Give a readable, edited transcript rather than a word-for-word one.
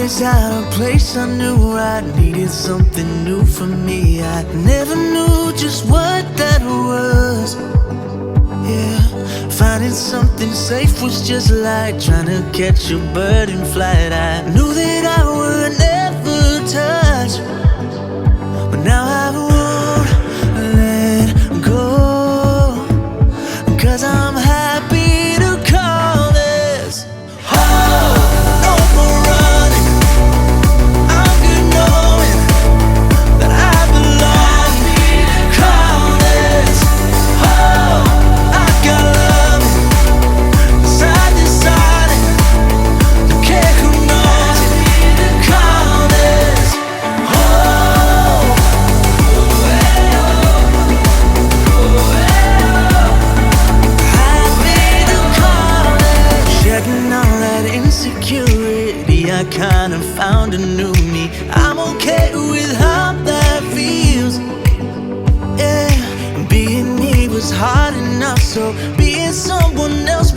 always out of place. I knew I needed something new for me. I never knew just what that was. Yeah, finding something safe was just like trying to catch a bird in flight. I knew that I would never touch, but now I won't let go, 'cause I'm happy to call this home. No more running, I'm good knowing that I belong. Call this home. I got love inside this silence. Don't care who knows it. Call this home. Happy to call it. Shedding all that insecurity, I kinda found a new me. I'm okay with how that feels. Yeah, being me was hard enough, so being someone else